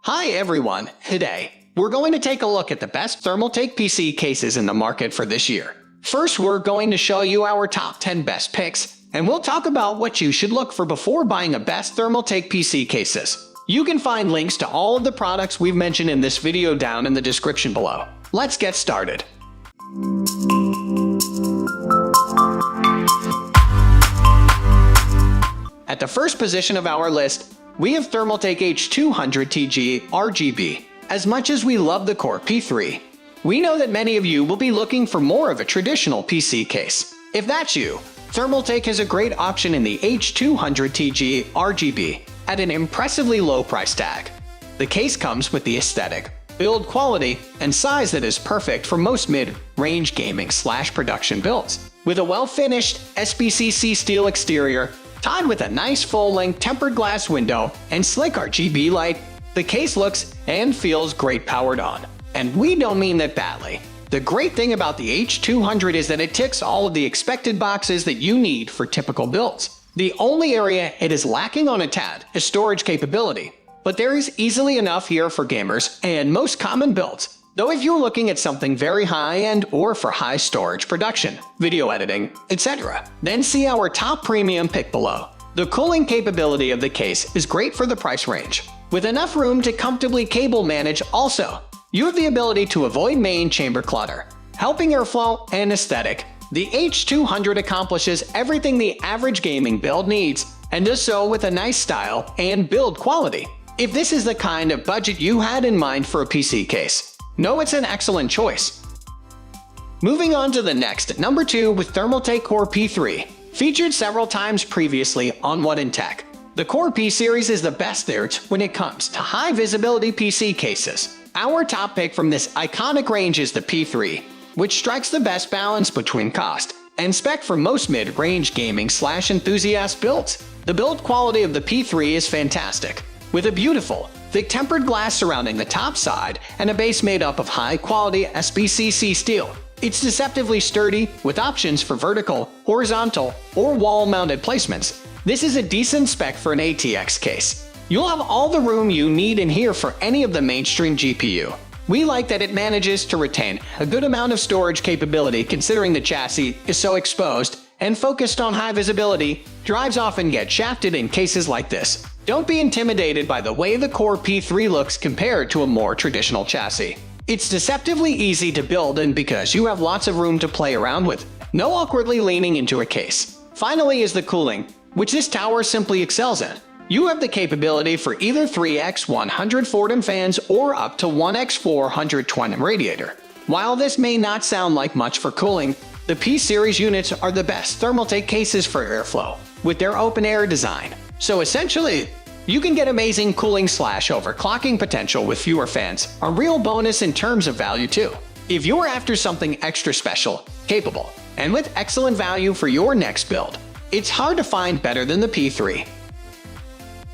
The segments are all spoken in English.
Hi everyone, today we're going to take a look at the best Thermaltake PC cases in the market for this year. First, we're going to show you our top 10 best picks, and we'll talk about what you should look for before buying a best Thermaltake PC cases. You can find links to all of the products we've mentioned in this video down in the description below. Let's get started. At the first position of our list, we have Thermaltake H200 TG RGB. As much as we love the Core P3, we know that many of you will be looking for more of a traditional PC case. If that's you, Thermaltake has a great option in the H200 TG RGB at an impressively low price tag. The case comes with the aesthetic, build quality, and size that is perfect for most mid-range gaming/production builds. With a well-finished SBCC steel exterior, tied with a nice full-length tempered glass window and slick RGB light, the case looks and feels great powered on. And we don't mean that badly. The great thing about the H200 is that it ticks all of the expected boxes that you need for typical builds. The only area it is lacking on a tad is storage capability, but there is easily enough here for gamers and most common builds. Though if you're looking at something very high-end or for high storage production, video editing, etc., then see our top premium pick below. The cooling capability of the case is great for the price range. With enough room to comfortably cable manage also, you have the ability to avoid main chamber clutter, helping airflow and aesthetic. The H200 accomplishes everything the average gaming build needs, and does so with a nice style and build quality. If this is the kind of budget you had in mind for a PC case, no, it's an excellent choice. Moving on to the next, at number 2 with Thermaltake Core P3. Featured several times previously on What in Tech, the Core P series is the best there when it comes to high-visibility PC cases. Our top pick from this iconic range is the P3, which strikes the best balance between cost and spec for most mid-range gaming/enthusiast builds. The build quality of the P3 is fantastic, with a beautiful, thick tempered glass surrounding the top side and a base made up of high-quality SBCC steel. It's deceptively sturdy, with options for vertical, horizontal, or wall-mounted placements. This is a decent spec for an ATX case. You'll have all the room you need in here for any of the mainstream GPU. We like that it manages to retain a good amount of storage capability considering the chassis is so exposed and focused on high visibility. Drives often get shafted in cases like this. Don't be intimidated by the way the Core P3 looks compared to a more traditional chassis. It's deceptively easy to build and because you have lots of room to play around with, no awkwardly leaning into a case. Finally is the cooling, which this tower simply excels in. You have the capability for either 3x100 Fordham fans or up to 1x400 Twin radiator. While this may not sound like much for cooling, the P-series units are the best Thermaltake cases for airflow, with their open-air design. So essentially, you can get amazing cooling/overclocking potential with fewer fans, a real bonus in terms of value too. If you're after something extra special, capable, and with excellent value for your next build, it's hard to find better than the P3.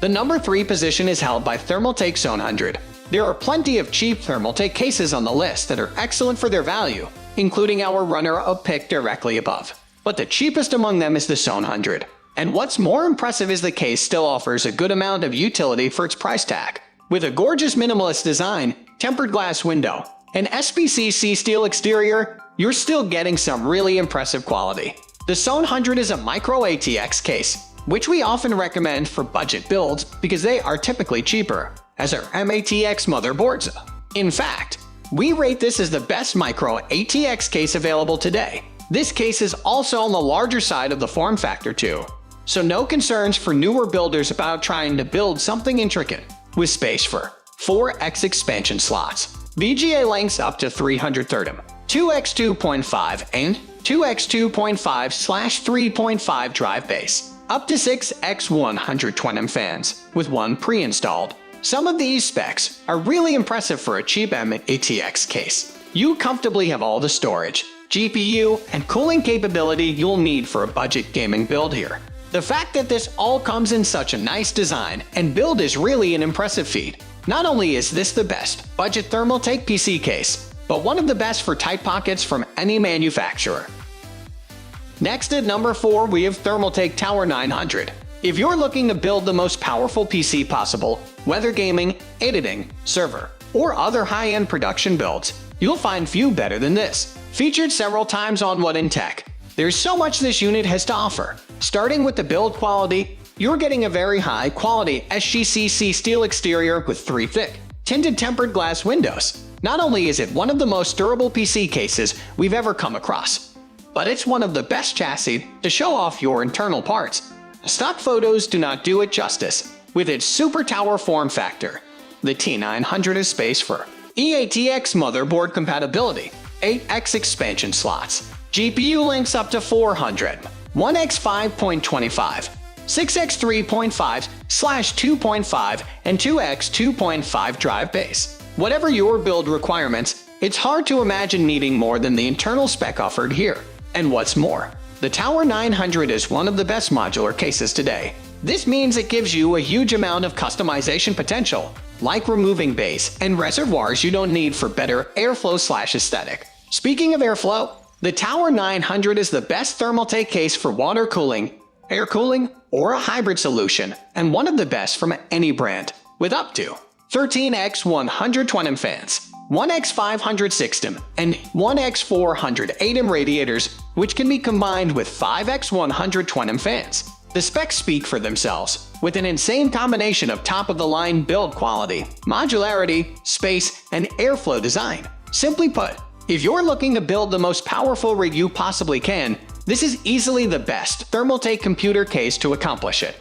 The number 3 position is held by Thermaltake S100. There are plenty of cheap Thermaltake cases on the list that are excellent for their value, including our runner-up pick directly above. But the cheapest among them is the S100. And what's more impressive is the case still offers a good amount of utility for its price tag. With a gorgeous minimalist design, tempered glass window, and SBCC steel exterior, you're still getting some really impressive quality. The S100 is a micro ATX case, which we often recommend for budget builds because they are typically cheaper, as are MATX motherboards. In fact, we rate this as the best micro ATX case available today. This case is also on the larger side of the form factor too, so no concerns for newer builders about trying to build something intricate, with space for 4x expansion slots, VGA lengths up to 330, 2x2.5 and 2x2.5/3.5 drive base, up to 6x120 fans, with one pre-installed. Some of these specs are really impressive for a cheap ATX case. You comfortably have all the storage, GPU, and cooling capability you'll need for a budget gaming build here. The fact that this all comes in such a nice design and build is really an impressive feat. Not only is this the best budget Thermaltake PC case, but one of the best for tight pockets from any manufacturer. Next at number 4 we have Thermaltake Tower 900. If you're looking to build the most powerful PC possible, whether gaming, editing, server, or other high-end production builds, you'll find few better than this. Featured several times on What in Tech, there's so much this unit has to offer. Starting with the build quality, you're getting a very high-quality SGCC steel exterior with 3 thick, tinted tempered glass windows. Not only is it one of the most durable PC cases we've ever come across, but it's one of the best chassis to show off your internal parts. Stock photos do not do it justice. With its super tower form factor, the T900 has space for eATX motherboard compatibility, 8x expansion slots, GPU links up to 400, 1x 5.25, 6x 3.5/2.5, and 2x 2.5 drive base. Whatever your build requirements, it's hard to imagine needing more than the internal spec offered here. And what's more, the Tower 900 is one of the best modular cases today. This means it gives you a huge amount of customization potential, like removing base and reservoirs you don't need for better airflow/aesthetic. Speaking of airflow, the Tower 900 is the best Thermaltake case for water cooling, air cooling, or a hybrid solution, and one of the best from any brand, with up to 13x 120mm fans, 1x 560mm, and 1x 480mm radiators, which can be combined with 5x 120mm fans. The specs speak for themselves, with an insane combination of top-of-the-line build quality, modularity, space, and airflow design. Simply put, if you're looking to build the most powerful rig you possibly can, this is easily the best Thermaltake computer case to accomplish it.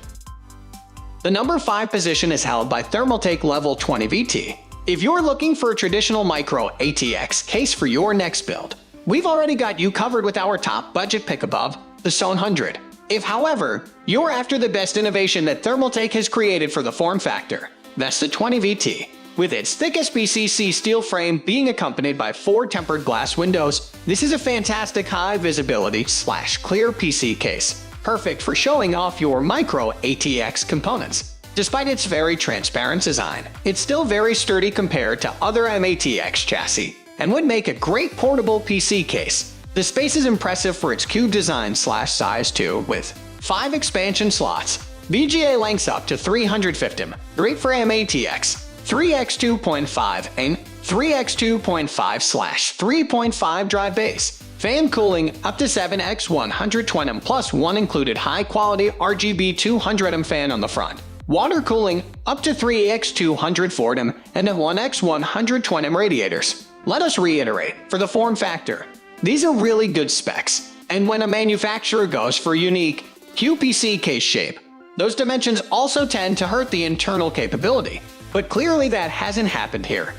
The number 5 position is held by Thermaltake Level 20 VT. If you're looking for a traditional micro ATX case for your next build, we've already got you covered with our top budget pick above, the S100. If, however, you're after the best innovation that Thermaltake has created for the form factor, that's the 20 VT. With its thick SBCC steel frame being accompanied by 4 tempered glass windows, this is a fantastic high visibility/clear PC case, perfect for showing off your micro ATX components. Despite its very transparent design, it's still very sturdy compared to other MATX chassis, and would make a great portable PC case. The space is impressive for its cube design/size too, with 5 expansion slots, VGA lengths up to 350mm, great for MATX, 3x 2.5 and 3x 2.5/3.5 drive base. Fan cooling up to 7x 120mm plus 1 included high-quality RGB 200mm fan on the front. Water cooling up to 3x 240mm and 1x 120mm radiators. Let us reiterate, for the form factor, these are really good specs, and when a manufacturer goes for unique QPC case shape, those dimensions also tend to hurt the internal capability. But clearly that hasn't happened here.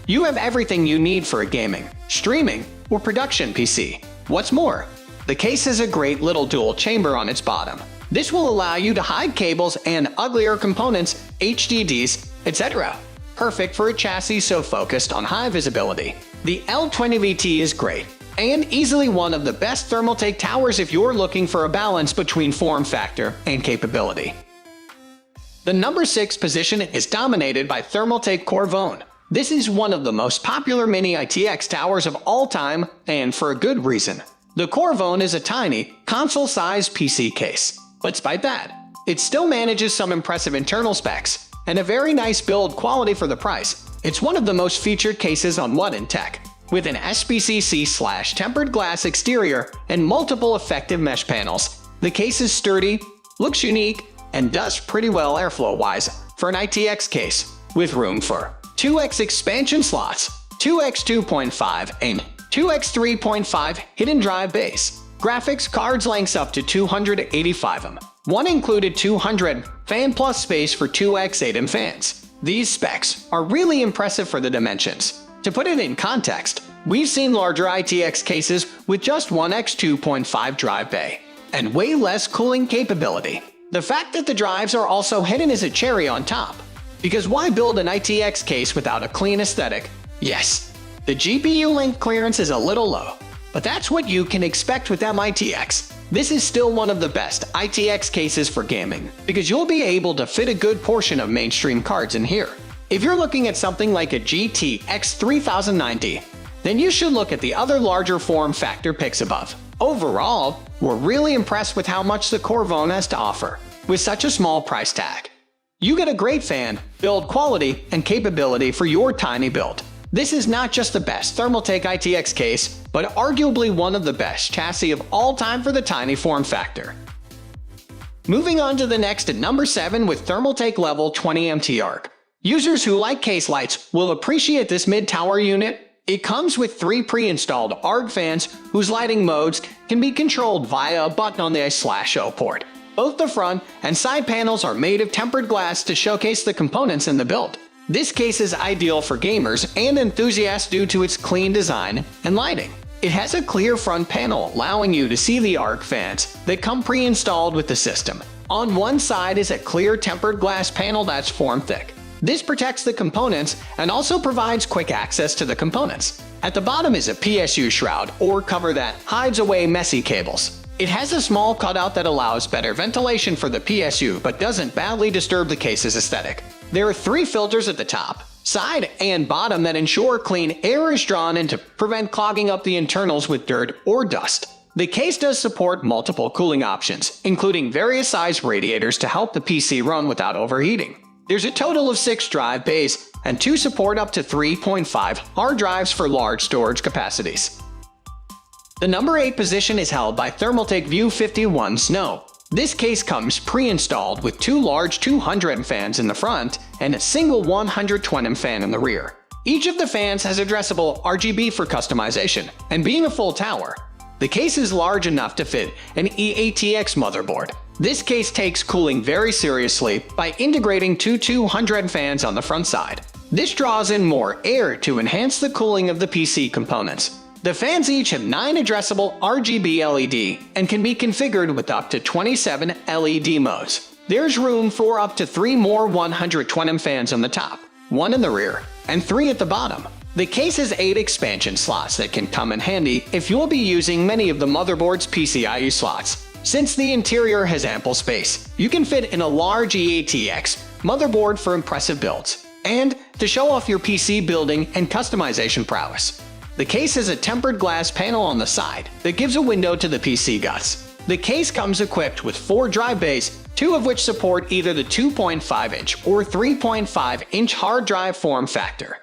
You have everything you need for a gaming, streaming, or production PC. What's more, the case has a great little dual chamber on its bottom. This will allow you to hide cables and uglier components, HDDs, etc. Perfect for a chassis so focused on high visibility. The L20VT is great, and easily one of the best Thermaltake towers if you're looking for a balance between form factor and capability. The number 6 position is dominated by Thermaltake Core V1. This is one of the most popular mini ITX towers of all time, and for a good reason. The Core V1 is a tiny, console-sized PC case, but despite that, it still manages some impressive internal specs, and a very nice build quality for the price. It's one of the most featured cases on What in Tech, with an SBCC/tempered glass exterior and multiple effective mesh panels. The case is sturdy, looks unique, and does pretty well airflow-wise for an ITX case, with room for 2x expansion slots, 2x 2.5 and 2x 3.5 hidden drive base. Graphics cards lengths up to 285mm. One included 200 fan plus space for 2x 8mm fans. These specs are really impressive for the dimensions. To put it in context, we've seen larger ITX cases with just 1x 2.5 drive bay and way less cooling capability. The fact that the drives are also hidden is a cherry on top. Because why build an ITX case without a clean aesthetic? Yes, the GPU link clearance is a little low, but that's what you can expect with MITX. This is still one of the best ITX cases for gaming, because you'll be able to fit a good portion of mainstream cards in here. If you're looking at something like a GTX 3090, then you should look at the other larger form factor picks above. Overall, we're really impressed with how much the Core V1 has to offer. with such a small price tag. You get a great fan, build quality, and capability for your tiny build. This is not just the best Thermaltake ITX case, but arguably one of the best chassis of all time for the tiny form factor. Moving on to the next at number 7 with Thermaltake Level 20MT ARG. Users who like case lights will appreciate this mid-tower unit. It comes with 3 pre-installed ARG fans whose lighting modes can be controlled via a button on the A/O port. Both the front and side panels are made of tempered glass to showcase the components in the build. This case is ideal for gamers and enthusiasts due to its clean design and lighting. It has a clear front panel allowing you to see the ARG fans that come pre-installed with the system. On one side is a clear tempered glass panel that's form thick. This protects the components and also provides quick access to the components. At the bottom is a PSU shroud or cover that hides away messy cables. It has a small cutout that allows better ventilation for the PSU but doesn't badly disturb the case's aesthetic. There are 3 filters at the top, side, and bottom that ensure clean air is drawn in to prevent clogging up the internals with dirt or dust. The case does support multiple cooling options, including various size radiators to help the PC run without overheating. There's a total of 6 drive bays, and 2 support up to 3.5 hard drives for large storage capacities. The number 8 position is held by Thermaltake View 51 Snow. This case comes pre-installed with 2 large 200mm fans in the front and a single 120mm fan in the rear. Each of the fans has addressable RGB for customization, and being a full tower, the case is large enough to fit an EATX motherboard. This case takes cooling very seriously by integrating 2 200 fans on the front side. This draws in more air to enhance the cooling of the PC components. The fans each have 9 addressable RGB LED and can be configured with up to 27 LED modes. There's room for up to 3 more 120mm fans on the top, 1 in the rear, and 3 at the bottom. The case has 8 expansion slots that can come in handy if you'll be using many of the motherboard's PCIe slots. Since the interior has ample space, you can fit in a large EATX motherboard for impressive builds, and to show off your PC building and customization prowess. The case has a tempered glass panel on the side that gives a window to the PC guts. The case comes equipped with 4 drive bays, 2 of which support either the 2.5-inch or 3.5-inch hard drive form factor.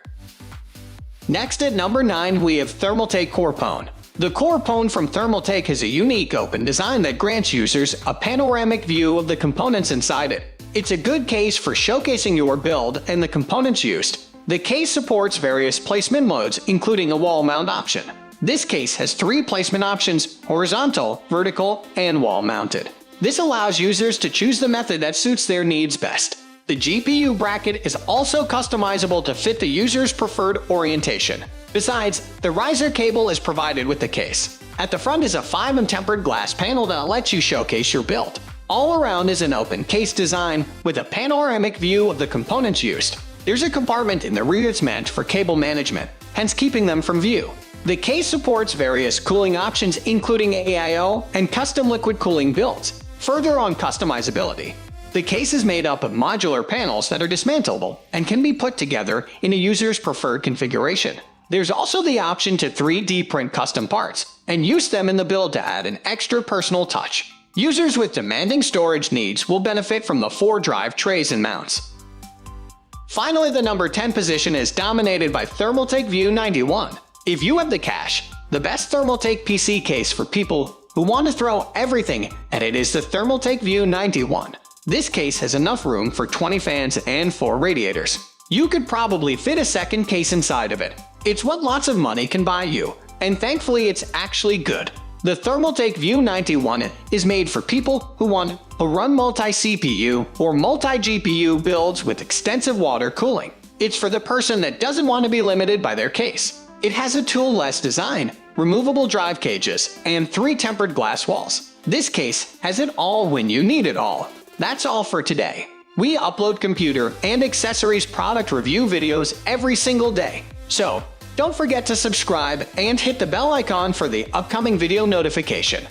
Next at number 9 we have Thermaltake Core P1. The Core P1 from Thermaltake has a unique open design that grants users a panoramic view of the components inside it. It's a good case for showcasing your build and the components used. The case supports various placement modes, including a wall mount option. This case has 3 placement options: horizontal, vertical, and wall mounted. This allows users to choose the method that suits their needs best. The GPU bracket is also customizable to fit the user's preferred orientation. Besides, the riser cable is provided with the case. At the front is a 5mm tempered glass panel that lets you showcase your build. All around is an open case design with a panoramic view of the components used. There's a compartment in the rear that's meant for cable management, hence keeping them from view. The case supports various cooling options including AIO and custom liquid cooling builds. Further on customizability, the case is made up of modular panels that are dismantleable and can be put together in a user's preferred configuration. There's also the option to 3D print custom parts and use them in the build to add an extra personal touch. Users with demanding storage needs will benefit from the 4 drive trays and mounts. Finally, the number 10 position is dominated by Thermaltake View 91. If you have the cash, the best Thermaltake PC case for people who want to throw everything at it is the Thermaltake View 91. This case has enough room for 20 fans and 4 radiators. You could probably fit a second case inside of it. It's what lots of money can buy you, and thankfully it's actually good. The Thermaltake View 91 is made for people who want to run multi-CPU or multi-GPU builds with extensive water cooling. It's for the person that doesn't want to be limited by their case. It has a tool-less design, removable drive cages, and 3 tempered glass walls. This case has it all when you need it all. That's all for today. We upload computer and accessories product review videos every single day, so don't forget to subscribe and hit the bell icon for the upcoming video notification.